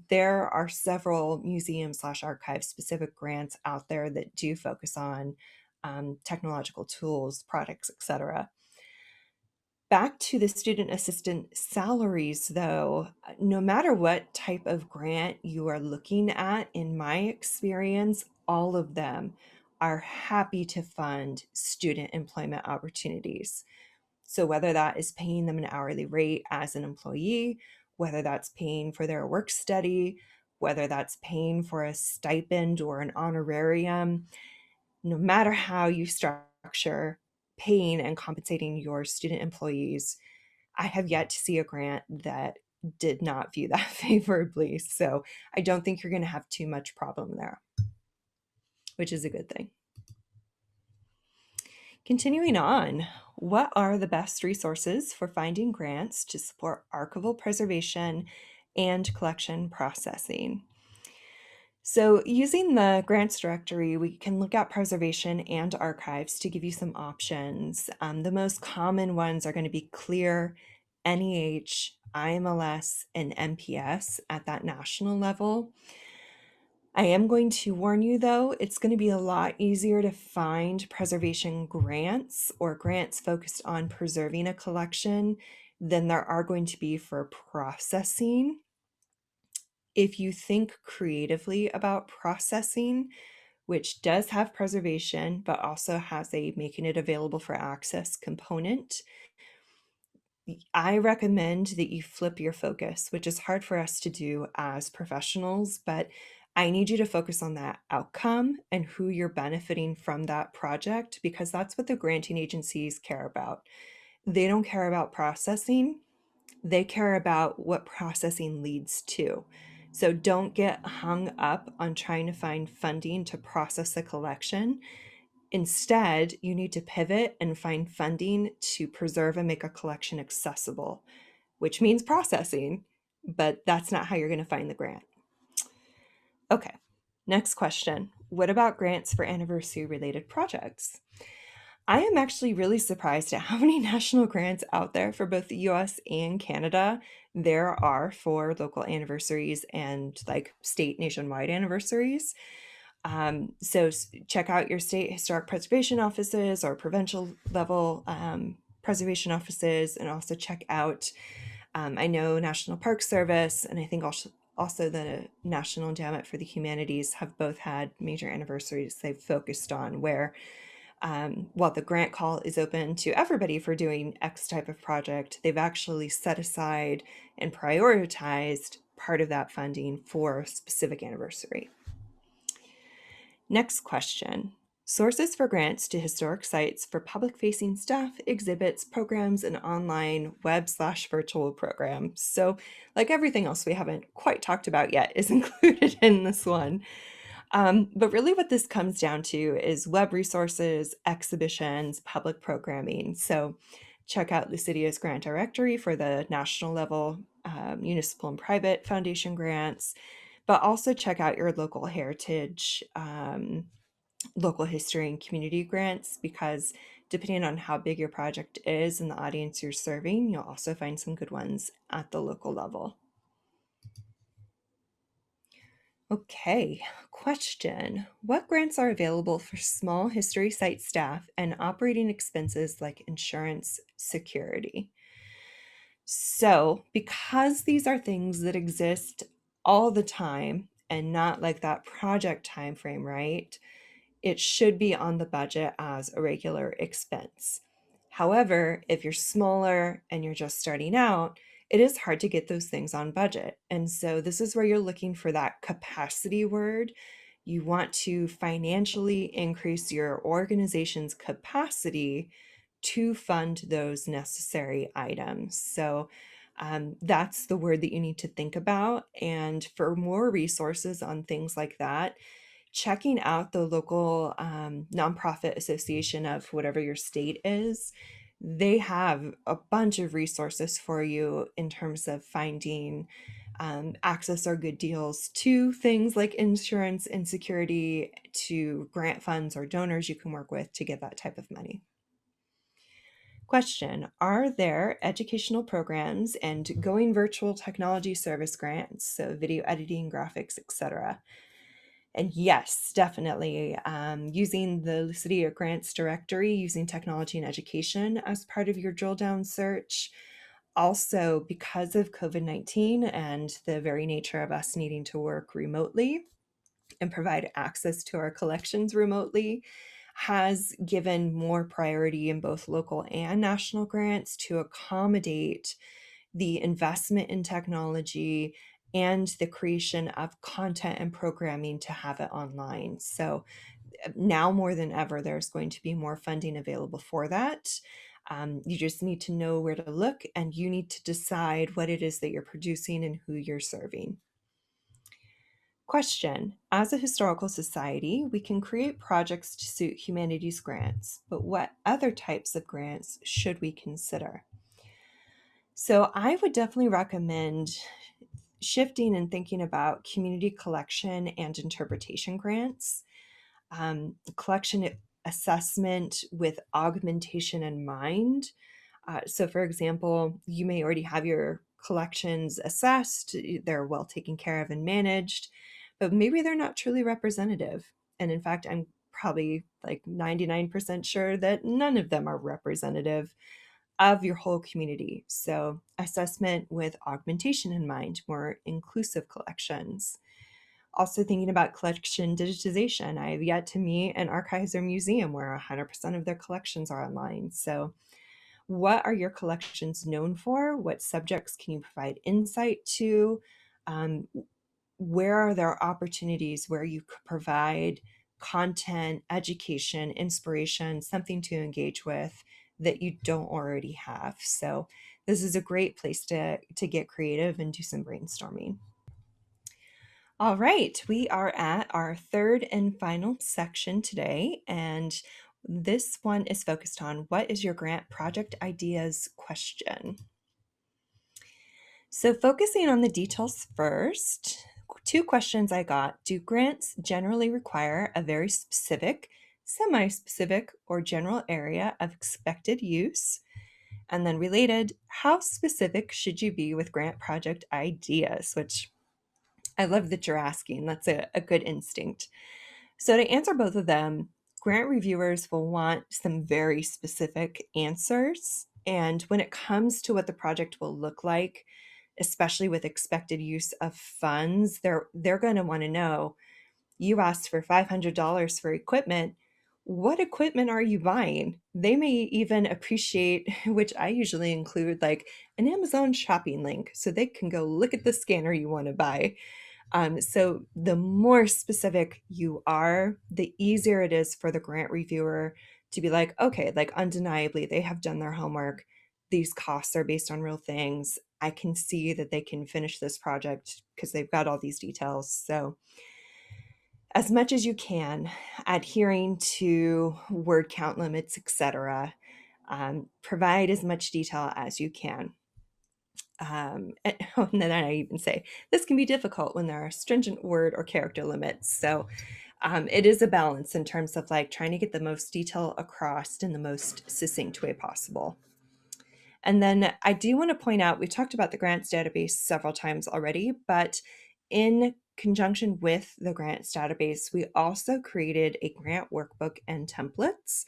There are several museum/archive specific grants out there that do focus on technological tools, products, etc. Back to the student assistant salaries, though, no matter what type of grant you are looking at, in my experience, all of them are happy to fund student employment opportunities. So whether that is paying them an hourly rate as an employee, whether that's paying for their work study, whether that's paying for a stipend or an honorarium, no matter how you structure paying and compensating your student employees, I have yet to see a grant that did not view that favorably. So I don't think you're going to have too much problem there, which is a good thing. Continuing on, what are the best resources for finding grants to support archival preservation and collection processing? So using the grants directory, we can look at preservation and archives to give you some options. The most common ones are going to be CLEAR, NEH, IMLS, and MPS at that national level. I am going to warn you though, it's going to be a lot easier to find preservation grants or grants focused on preserving a collection than there are going to be for processing. If you think creatively about processing, which does have preservation, but also has a making it available for access component, I recommend that you flip your focus, which is hard for us to do as professionals, but I need you to focus on that outcome and who you're benefiting from that project, because that's what the granting agencies care about. They don't care about processing, they care about what processing leads to. So don't get hung up on trying to find funding to process a collection. Instead, you need to pivot and find funding to preserve and make a collection accessible, which means processing, but that's not how you're going to find the grant. Okay, next question. What about grants for anniversary related projects? I am actually really surprised at how many national grants out there for both the US and Canada there are for local anniversaries and like state nationwide anniversaries. So check out your state historic preservation offices or provincial level preservation offices, and also check out, I know National Park Service, and I think also the National Endowment for the Humanities have both had major anniversaries they've focused on where while the grant call is open to everybody for doing X type of project, they've actually set aside and prioritized part of that funding for a specific anniversary. Next question. Sources for grants to historic sites for public-facing staff, exhibits, programs, and online web/virtual programs. So, like everything else we haven't quite talked about yet is included in this one. But really what this comes down to is web resources, exhibitions, public programming. So check out Lucidea's grant directory for the national level, municipal and private foundation grants, but also check out your local heritage, local history and community grants, because depending on how big your project is and the audience you're serving, you'll also find some good ones at the local level. Okay, question. What grants are available for small history site staff and operating expenses like insurance security? So, because these are things that exist all the time and not like that project time frame, right? It should be on the budget as a regular expense. However, if you're smaller and you're just starting out, it is hard to get those things on budget. And so this is where you're looking for that capacity word. You want to financially increase your organization's capacity to fund those necessary items. So that's the word that you need to think about. And for more resources on things like that, checking out the local nonprofit association of whatever your state is, they have a bunch of resources for you in terms of finding access or good deals to things like insurance and security, to grant funds or donors you can work with to get that type of money. Question, are there educational programs and going virtual technology service grants, so video editing, graphics, etc.? And yes, definitely. Using the Lucidea grants directory, using technology and education as part of your drill down search. Also, because of COVID-19 and the very nature of us needing to work remotely, and provide access to our collections remotely has given more priority in both local and national grants to accommodate the investment in technology and the creation of content and programming to have it online. So now more than ever, there's going to be more funding available for that. You just need to know where to look, and you need to decide what it is that you're producing and who you're serving. Question: as a historical society, we can create projects to suit humanities grants, but what other types of grants should we consider? So I would definitely recommend shifting and thinking about community collection and interpretation grants, collection assessment with augmentation in mind. So, for example, you may already have your collections assessed, they're well taken care of and managed, but maybe they're not truly representative. And in fact, I'm probably like 99% sure that none of them are representative of your whole community. So, assessment with augmentation in mind, more inclusive collections. Also, thinking about collection digitization. I have yet to meet an archives or museum where 100% of their collections are online. So, what are your collections known for? What subjects can you provide insight to? Um, where are there opportunities where you could provide content, education, inspiration, something to engage with that you don't already have? So this is a great place to get creative and do some brainstorming. All right, we are at our third and final section today, and this one is focused on what is your grant project ideas question. So, focusing on the details first, two questions I got. Do grants generally require a very specific, semi specific, or general area of expected use? And then, related, how specific should you be with grant project ideas? Which I love that you're asking. That's a good instinct. So, to answer both of them, grant reviewers will want some very specific answers. And when it comes to what the project will look like, especially with expected use of funds, they're going to want to know, you asked for $500 for equipment. What equipment are you buying? They may even appreciate, which I usually include, like an Amazon shopping link so they can go look at the scanner you want to buy. So the more specific you are, the easier it is for the grant reviewer to be like, okay, like undeniably, they have done their homework. These costs are based on real things. I can see that they can finish this project because they've got all these details. So as much as you can, adhering to word count limits, etc. Provide as much detail as you can. And then I even say this can be difficult when there are stringent word or character limits. So it is a balance in terms of like trying to get the most detail across in the most succinct way possible. And then I do want to point out, we've talked about the grants database several times already, but in conjunction with the grants database, we also created a grant workbook and templates.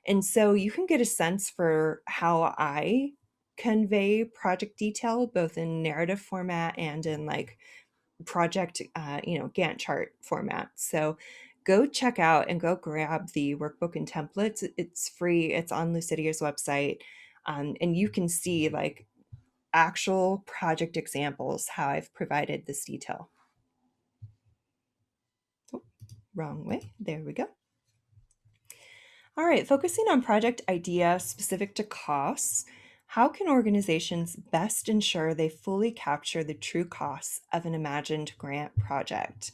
And so you can get a sense for how I convey project detail, both in narrative format and in like project, Gantt chart format. So go check out and go grab the workbook and templates. It's free. It's on Lucidea's website. And you can see like actual project examples, how I've provided this detail. Oh, wrong way. There we go. All right, focusing on project idea specific to costs, how can organizations best ensure they fully capture the true costs of an imagined grant project?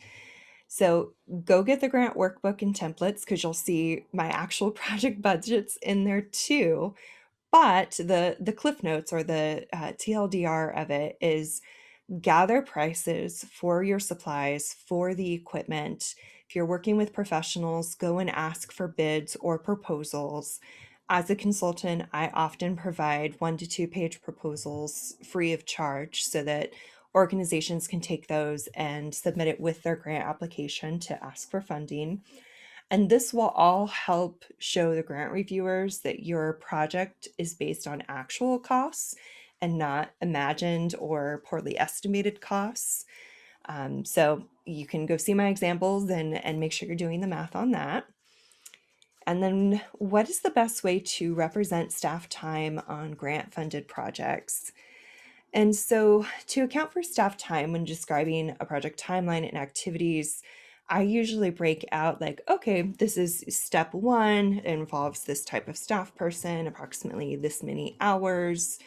So go get the grant workbook and templates because you'll see my actual project budgets in there too. But the cliff notes or the TLDR of it is gather prices for your supplies, for the equipment. If you're working with professionals, go and ask for bids or proposals. As a consultant, I often provide 1 to 2 page proposals free of charge so that organizations can take those and submit it with their grant application to ask for funding. And this will all help show the grant reviewers that your project is based on actual costs and not imagined or poorly estimated costs. So you can go see my examples and make sure you're doing the math on that. And then what is the best way to represent staff time on grant-funded projects? And so to account for staff time when describing a project timeline and activities, I usually break out like, okay, this is step one, it involves this type of staff person, approximately this many hours,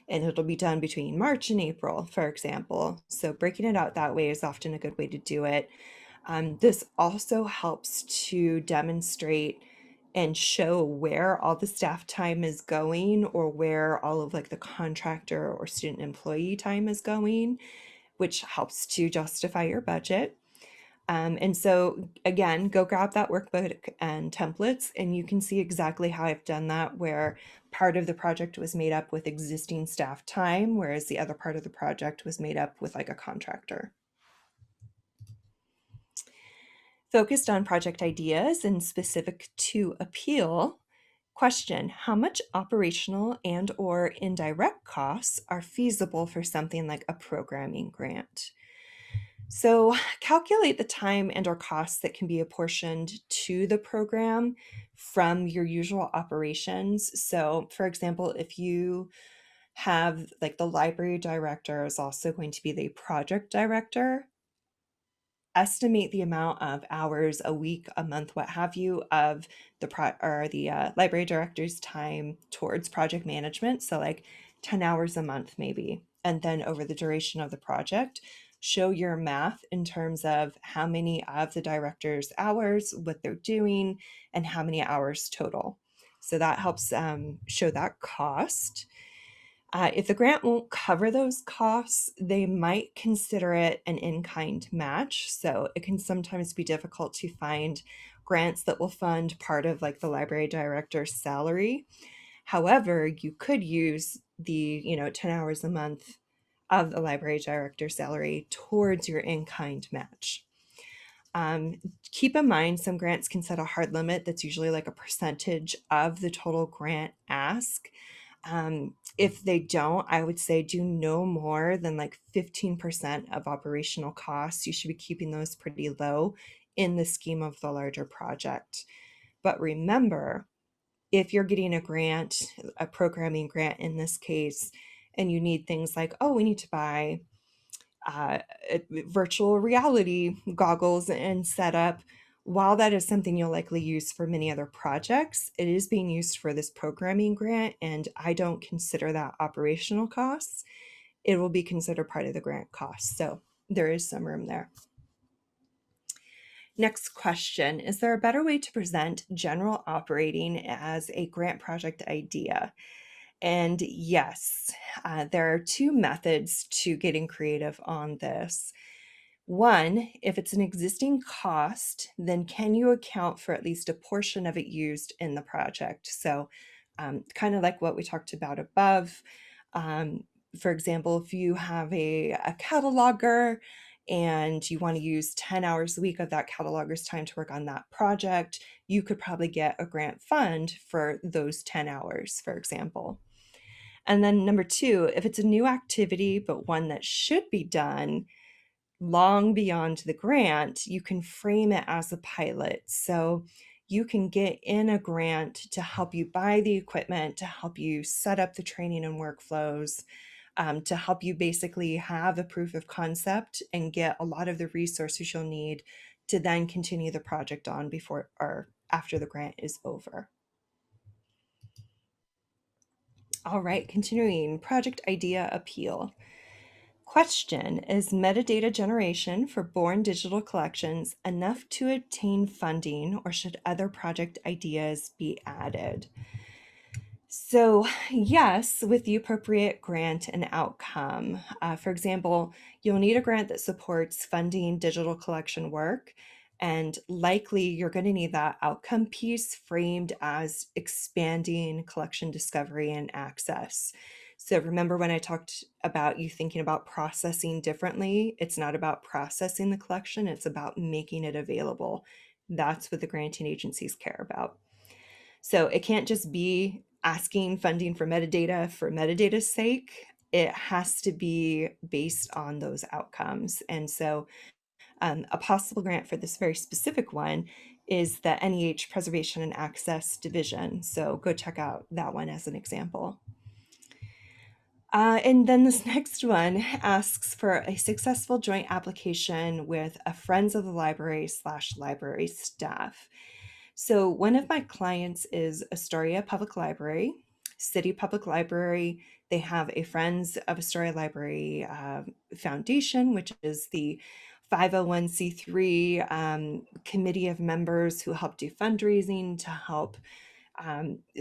and it'll be done between March and April, for example. So breaking it out that way is often a good way to do it. This also helps to demonstrate and show where all the staff time is going, or where all of like the contractor or student employee time is going, which helps to justify your budget. And so again, go grab that workbook and templates, and you can see exactly how I've done that, where part of the project was made up with existing staff time, whereas the other part of the project was made up with like a contractor. Focused on project ideas and specific to appeal, question: how much operational and or indirect costs are feasible for something like a programming grant? So calculate the time and or costs that can be apportioned to the program from your usual operations. So for example, if you have like the library director is also going to be the project director, estimate the amount of hours a week, a month, what have you, of the library director's time towards project management. So like 10 hours a month maybe. And then over the duration of the project, show your math in terms of how many of the director's hours, what they're doing, and how many hours total. So that helps show that cost. If the grant won't cover those costs, they might consider it an in-kind match. So it can sometimes be difficult to find grants that will fund part of like the library director's salary. However, you could use the 10 hours a month of the library director's salary towards your in-kind match. Keep in mind, some grants can set a hard limit that's usually like a percentage of the total grant ask. If they don't, I would say do no more than like 15% of operational costs. You should be keeping those pretty low in the scheme of the larger project. But remember, if you're getting a grant, a programming grant in this case, and you need things like, oh, we need to buy uh, virtual reality goggles and setup, while that is something you'll likely use for many other projects, it is being used for this programming grant, and I don't consider that operational costs. It will be considered part of the grant cost. So there is some room there. Next question: is there a better way to present general operating as a grant project idea? And yes, there are two methods to getting creative on this. One, if it's an existing cost, then can you account for at least a portion of it used in the project? So kind of like what we talked about above. For example, if you have a cataloger and you want to use 10 hours a week of that cataloger's time to work on that project, you could probably get a grant fund for those 10 hours, for example. And then number two, if it's a new activity, but one that should be done long beyond the grant, you can frame it as a pilot. So you can get in a grant to help you buy the equipment, to help you set up the training and workflows, to help you basically have a proof of concept and get a lot of the resources you'll need to then continue the project on before or after the grant is over. All right, continuing, project idea appeal. Question: is metadata generation for born digital collections enough to obtain funding, or should other project ideas be added? So yes, with the appropriate grant and outcome. For example, you'll need a grant that supports funding digital collection work, and likely you're going to need that outcome piece framed as expanding collection discovery and access. So remember when I talked about you thinking about processing differently, it's not about processing the collection, it's about making it available. That's what the granting agencies care about. So it can't just be asking funding for metadata's sake. it has to be based on those outcomes. And so a possible grant for this very specific one is the NEH Preservation and Access Division. So go check out that one as an example. And then this next one asks for a successful joint application with a Friends of the Library / library staff. So one of my clients is Astoria Public Library, City Public Library. They have a Friends of Astoria Library Foundation, which is the 501c3 committee of members who help do fundraising to help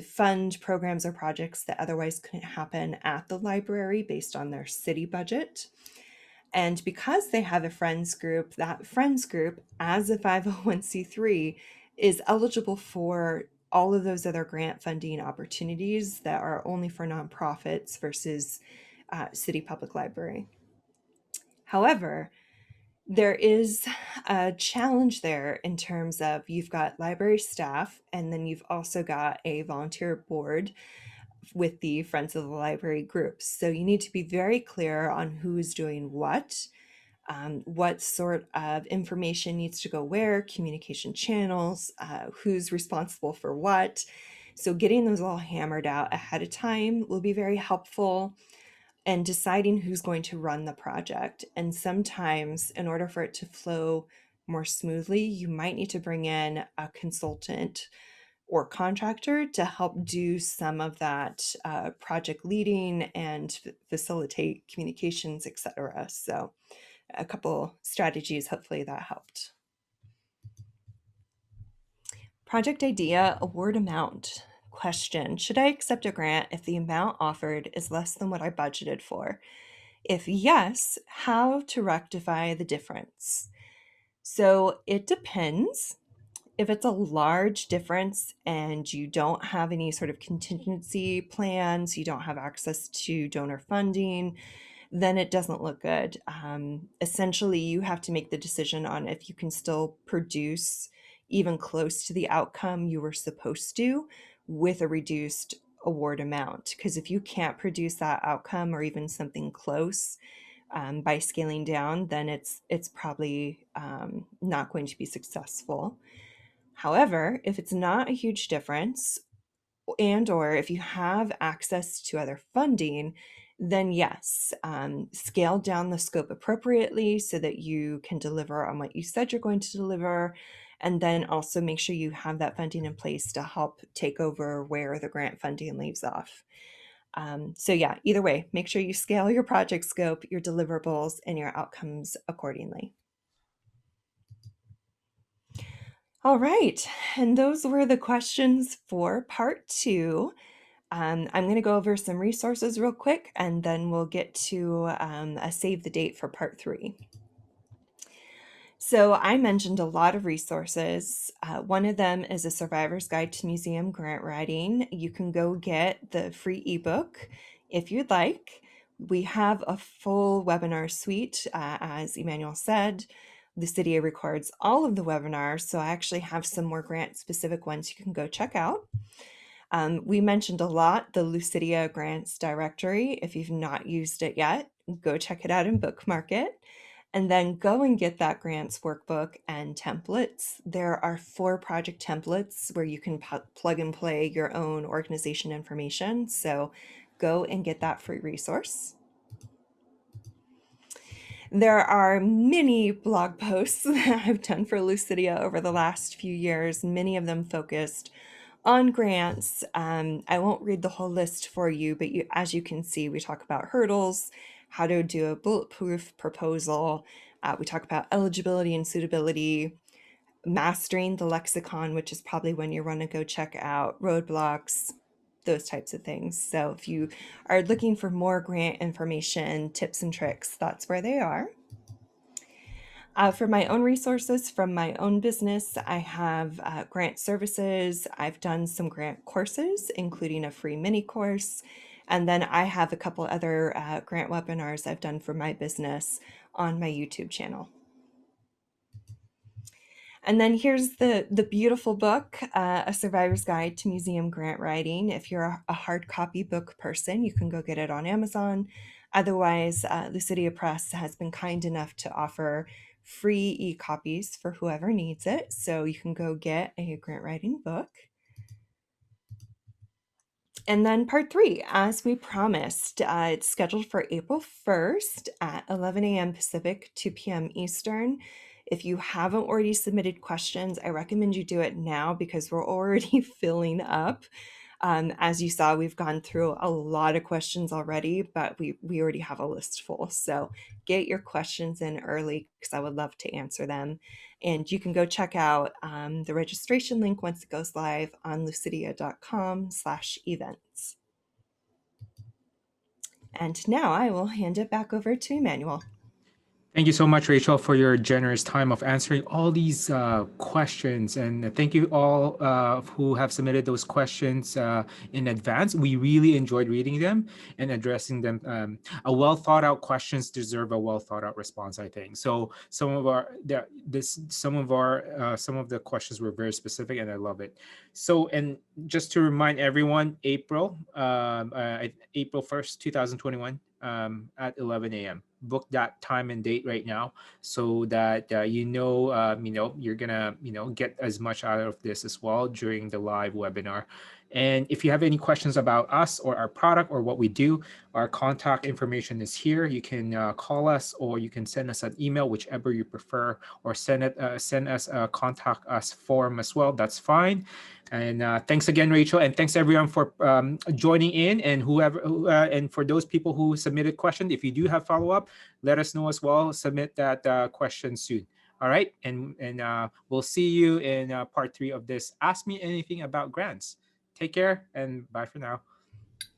fund programs or projects that otherwise couldn't happen at the library based on their city budget. And because they have a friends group, that friends group, as a 501c3, is eligible for all of those other grant funding opportunities that are only for nonprofits versus city public library. However, there is a challenge there in terms of you've got library staff, and then you've also got a volunteer board with the Friends of the Library groups. So you need to be very clear on who's doing what sort of information needs to go where, communication channels, who's responsible for what. So getting those all hammered out ahead of time will be very helpful, and deciding who's going to run the project. And sometimes in order for it to flow more smoothly, you might need to bring in a consultant or contractor to help do some of that project leading and facilitate communications, etc. So a couple strategies, hopefully that helped. Project idea, award amount. Question: should I accept a grant if the amount offered is less than what I budgeted for? If yes, how to rectify the difference? So it depends. If it's a large difference and you don't have any sort of contingency plans, you don't have access to donor funding, then it doesn't look good. Essentially, you have to make the decision on if you can still produce even close to the outcome you were supposed to with a reduced award amount. Because if you can't produce that outcome or even something close by scaling down, then it's probably not going to be successful. However, if it's not a huge difference, and or if you have access to other funding, then yes, scale down the scope appropriately so that you can deliver on what you said you're going to deliver. And then also make sure you have that funding in place to help take over where the grant funding leaves off. So yeah, either way, make sure you scale your project scope, your deliverables, and your outcomes accordingly. All right, and those were the questions for part 2. I'm going to go over some resources real quick, and then we'll get to a save the date for part 3. So I mentioned a lot of resources. One of them is a Survivor's Guide to Museum Grant Writing. You can go get the free ebook if you'd like. We have a full webinar suite, as Emmanuel said. Lucidea records all of the webinars, so I actually have some more grant-specific ones you can go check out. We mentioned a lot the Lucidea Grants Directory. If you've not used it yet, go check it out and bookmark it. And then go and get that grants workbook and templates. There are 4 project templates where you can plug and play your own organization information. So go and get that free resource. There are many blog posts that I've done for Lucidea over the last few years, many of them focused on grants. I won't read the whole list for you, but as you can see, we talk about hurdles, how to do a bulletproof proposal. We talk about eligibility and suitability, mastering the lexicon, which is probably when you want to go check out roadblocks, those types of things. So if you are looking for more grant information, tips and tricks, that's where they are. For my own resources from my own business, I have grant services. I've done some grant courses, including a free mini course. And then I have a couple other grant webinars I've done for my business on my YouTube channel. And then here's the beautiful book, A Survivor's Guide to Museum Grant Writing. If you're a hard copy book person, you can go get it on Amazon. Otherwise, Lucidea Press has been kind enough to offer free e-copies for whoever needs it. So you can go get a grant writing book. And then part 3, as we promised, it's scheduled for April 1st at 11 a.m. Pacific, 2 p.m. Eastern. If you haven't already submitted questions, I recommend you do it now because we're already filling up. As you saw, we've gone through a lot of questions already, but we already have a list full. So get your questions in early because I would love to answer them. And you can go check out the registration link once it goes live on lucidea.com/events. And now I will hand it back over to Emmanuel. Thank you so much, Rachel, for your generous time of answering all these questions. And thank you all who have submitted those questions in advance. We really enjoyed reading them and addressing them. A well thought out questions deserve a well thought out response, I think. So some of the questions were very specific, and I love it. So, and just to remind everyone, April 1st, 2021, at 11 a.m. Book that time and date right now, so that you're gonna get as much out of this as well during the live webinar. And if you have any questions about us or our product or what we do, our contact information is here. You can call us, or you can send us an email, whichever you prefer, or send us a contact us form as well. That's fine. And thanks again, Rachel, and thanks everyone for joining in. And and for those people who submitted questions, if you do have follow up, let us know as well. Submit that question soon. All right, and we'll see you in part 3 of this Ask Me Anything About Grants. Take care and bye for now.